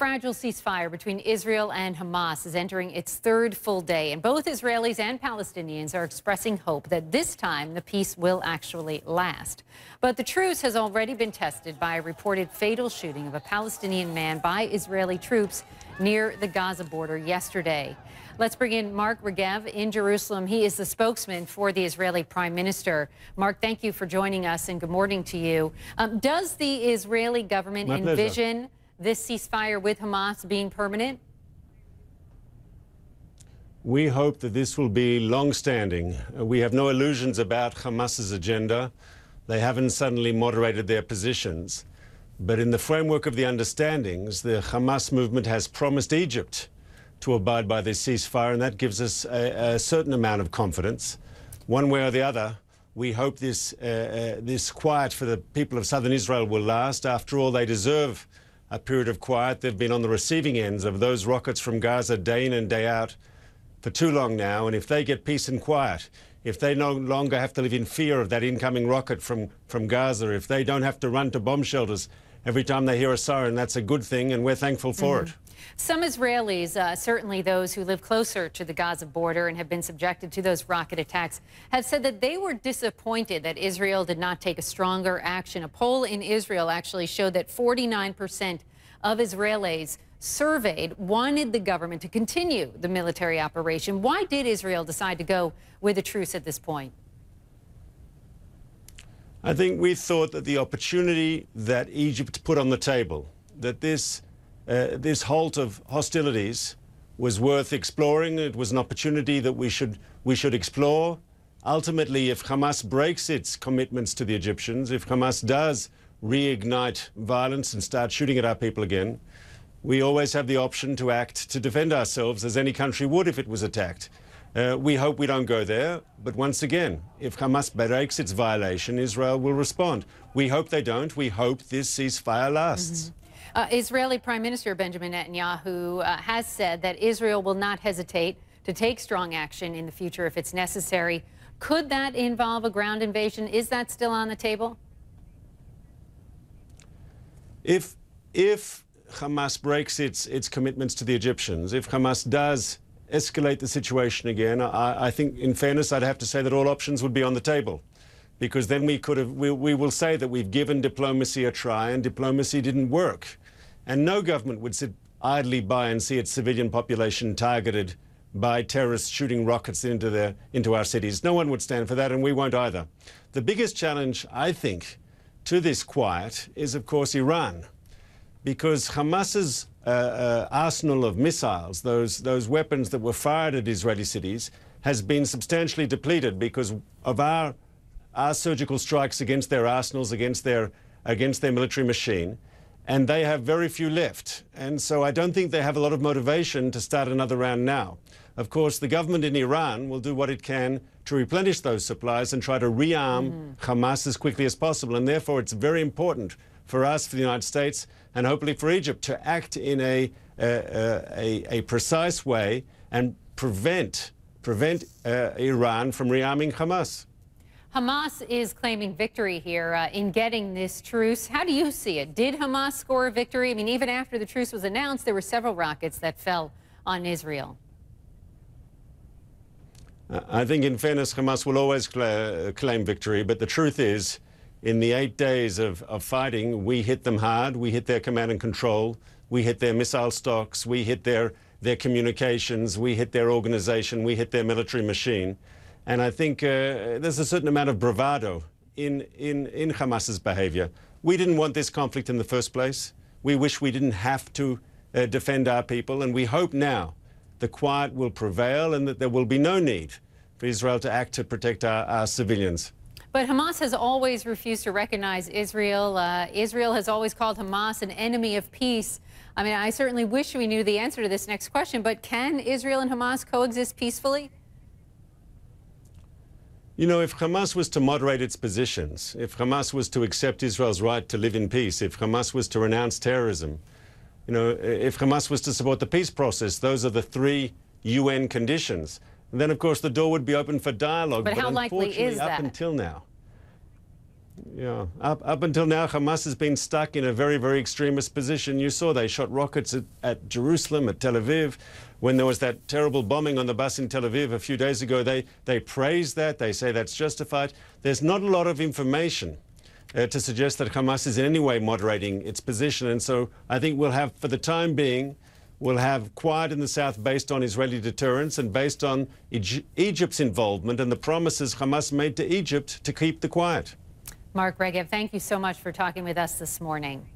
fragile ceasefire between Israel and Hamas is entering its third full day, and both Israelis and Palestinians are expressing hope that this time the peace will actually last. But the truce has already been tested by a reported fatal shooting of a Palestinian man by Israeli troops near the Gaza border yesterday. Let's bring in Mark Regev in Jerusalem. He is the spokesman for the Israeli Prime Minister. Mark, thank you for joining us, and good morning to you. Does the Israeli government envision this ceasefire with Hamas being permanent? We hope that this will be long-standing. We have no illusions about Hamas's agenda. They haven't suddenly moderated their positions. But in the framework of the understandings, the Hamas movement has promised Egypt to abide by this ceasefire, and that gives us a certain amount of confidence. One way or the other, we hope this quiet for the people of southern Israel will last. After all, they deserve a period of quiet. They've been on the receiving ends of those rockets from Gaza day in and day out for too long now, and if they get peace and quiet, if they no longer have to live in fear of that incoming rocket from Gaza, if they don't have to run to bomb shelters every time they hear a siren, that's a good thing, and we're thankful for it. Some Israelis, certainly those who live closer to the Gaza border and have been subjected to those rocket attacks, have said that they were disappointed that Israel did not take a stronger action. A poll in Israel actually showed that 49% of Israelis surveyed wanted the government to continue the military operation. Why did Israel decide to go with a truce at this point? I think we thought that the opportunity that Egypt put on the table, that this halt of hostilities was worth exploring. It was an opportunity that we should explore. Ultimately, if Hamas breaks its commitments to the Egyptians, if Hamas does reignite violence and start shooting at our people again, we always have the option to act to defend ourselves, as any country would if it was attacked. We hope we don't go there, but once again, if Hamas breaks its violation, Israel will respond. We hope they don't. We hope this ceasefire lasts. Israeli Prime Minister Benjamin Netanyahu has said that Israel will not hesitate to take strong action in the future if it's necessary. Could that involve a ground invasion? Is that still on the table? If Hamas breaks its commitments to the Egyptians, if Hamas does escalate the situation again, I think, in fairness, I'd have to say that all options would be on the table. Because then we will say that we've given diplomacy a try and diplomacy didn't work. And no government would sit idly by and see its civilian population targeted by terrorists shooting rockets into our cities. No one would stand for that, and we won't either. The biggest challenge, I think, to this quiet is, of course, Iran. Because Hamas's arsenal of missiles, those weapons that were fired at Israeli cities, has been substantially depleted because of our surgical strikes against their arsenals, against their military machine, and they have very few left. And so I don't think they have a lot of motivation to start another round now. Of course, the government in Iran will do what it can to replenish those supplies and try to rearm Hamas as quickly as possible. And therefore, it's very important for us, for the United States, and hopefully for Egypt, to act in a precise way and prevent Iran from rearming Hamas. Hamas is claiming victory here in getting this truce. How do you see it? Did Hamas score a victory? I mean, even after the truce was announced, there were several rockets that fell on Israel. I think, in fairness, Hamas will always claim victory. But the truth is, in the 8 days of fighting, we hit them hard. We hit their command and control. We hit their missile stocks. We hit their communications. We hit their organization. We hit their military machine. And I think there's a certain amount of bravado in Hamas's behavior. We didn't want this conflict in the first place. We wish we didn't have to defend our people. And we hope now the quiet will prevail and that there will be no need for Israel to act to protect our civilians. But Hamas has always refused to recognize Israel. Israel has always called Hamas an enemy of peace. I mean, I certainly wish we knew the answer to this next question, but can Israel and Hamas coexist peacefully? You know, if Hamas was to moderate its positions, if Hamas was to accept Israel's right to live in peace, if Hamas was to renounce terrorism, you know, if Hamas was to support the peace process, those are the 3 UN conditions. And then, of course, the door would be open for dialogue. But how likely is that? Up until now, Yeah, up until now, Hamas has been stuck in a very, very extremist position. You saw they shot rockets at Jerusalem, at Tel Aviv. When there was that terrible bombing on the bus in Tel Aviv a few days ago, they praised that. They say that's justified. There's not a lot of information to suggest that Hamas is in any way moderating its position. And so I think we'll have, for the time being, we'll have quiet in the south based on Israeli deterrence and based on Egypt's involvement and the promises Hamas made to Egypt to keep the quiet. Mark Regev, thank you so much for talking with us this morning.